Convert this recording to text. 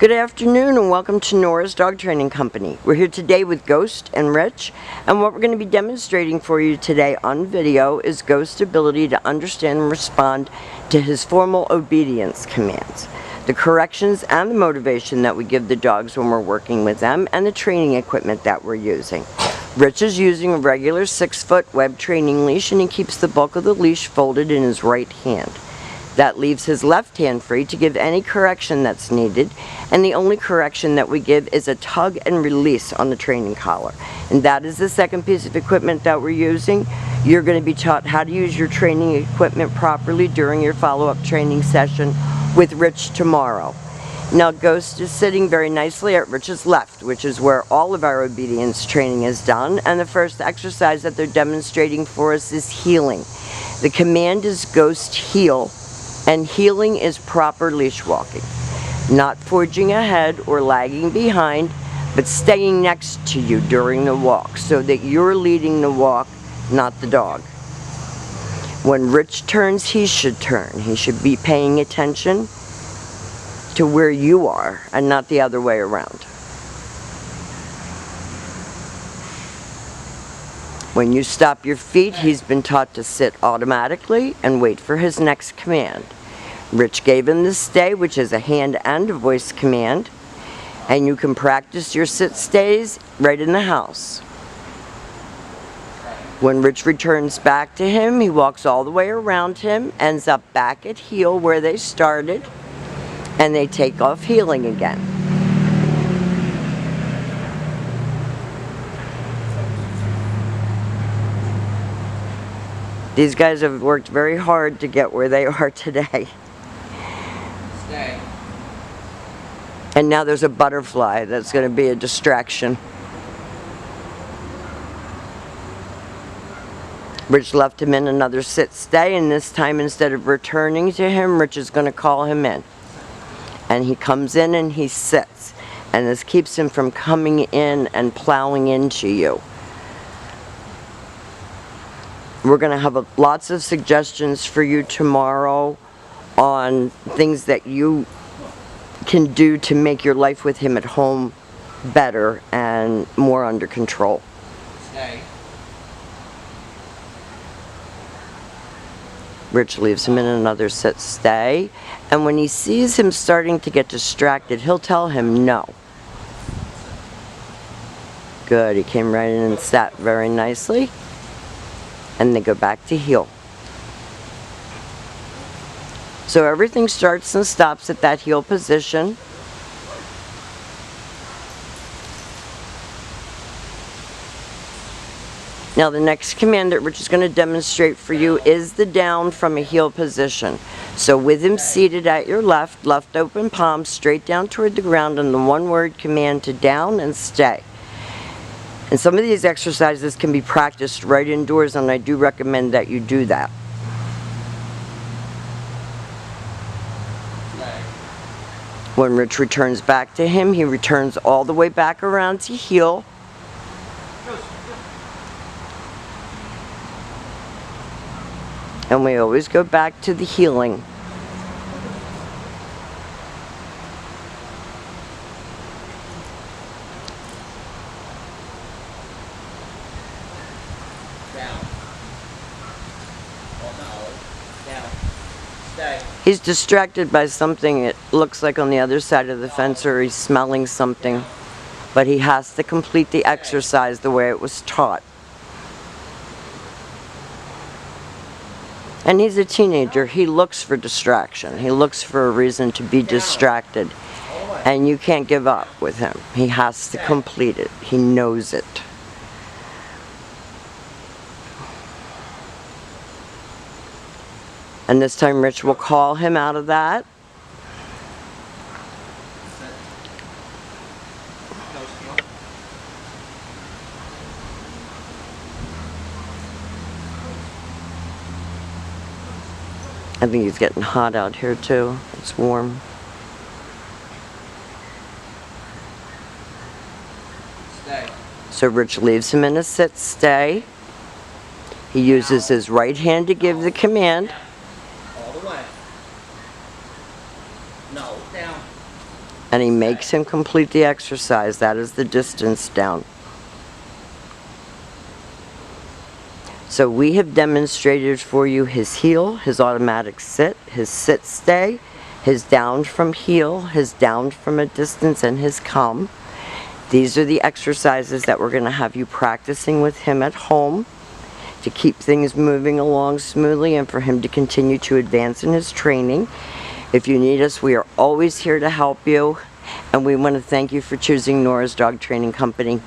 Good afternoon and welcome to Nora's Dog Training Company. We're here today with Ghost and Rich, and what we're going to be demonstrating for you today on video is Ghost's ability to understand and respond to his formal obedience commands, the corrections and the motivation that we give the dogs when we're working with them, and the training equipment that we're using. Rich is using a regular 6-foot web training leash, and he keeps the bulk of the leash folded in his right hand. That leaves his left hand free to give any correction that's needed, and the only correction that we give is a tug and release on the training collar. And that is the second piece of equipment that we're using. You're going to be taught how to use your training equipment properly during your follow-up training session with Rich tomorrow. Now Ghost is sitting very nicely at Rich's left, which is where all of our obedience training is done, and the first exercise that they're demonstrating for us is heeling. The command is Ghost heel. And heeling is proper leash walking, not forging ahead or lagging behind, but staying next to you during the walk so that you're leading the walk, not the dog. When Rich turns, he should turn. He should be paying attention to where you are and not the other way around. When you stop your feet, he's been taught to sit automatically and wait for his next command. Rich gave him the stay, which is a hand and a voice command, and you can practice your sit stays right in the house. When Rich returns back to him, he walks all the way around him, ends up back at heel where they started, and they take off heeling again. These guys have worked very hard to get where they are today. Stay. And now there's a butterfly that's going to be a distraction. Rich left him in another sit-stay, and this time instead of returning to him, Rich is going to call him in. And he comes in and he sits. And this keeps him from coming in and plowing into you. We're going to have lots of suggestions for you tomorrow on things that you can do to make your life with him at home better and more under control. Stay. Rich leaves him in another sit-stay, and when he sees him starting to get distracted, he'll tell him no. Good, he came right in and sat very nicely. And they go back to heel. So everything starts and stops at that heel position. Now the next command that Rich is going to demonstrate for you is the down from a heel position. So with him seated at your left, left open palm straight down toward the ground, and the one-word command to down and stay. And some of these exercises can be practiced right indoors, and I do recommend that you do that. When Rich returns back to him, he returns all the way back around to heel. And we always go back to the heeling. He's distracted by something it looks like on the other side of the fence, or he's smelling something, but he has to complete the exercise the way it was taught. And he's a teenager. He looks for distraction. He looks for a reason to be distracted, and you can't give up with him. He has to complete it. He knows it. And this time Rich will call him out of that. I think he's getting hot out here too. It's warm. Stay. So Rich leaves him in a sit-stay. He uses his right hand to give the command. All the way. No, down. And he makes him complete the exercise. That is the distance down. So we have demonstrated for you his heel, his automatic sit, his sit stay, his down from heel, his down from a distance, and his come. These are the exercises that we're going to have you practicing with him at home to keep things moving along smoothly and for him to continue to advance in his training. If you need us, we are always here to help you, and we want to thank you for choosing Nora's Dog Training Company.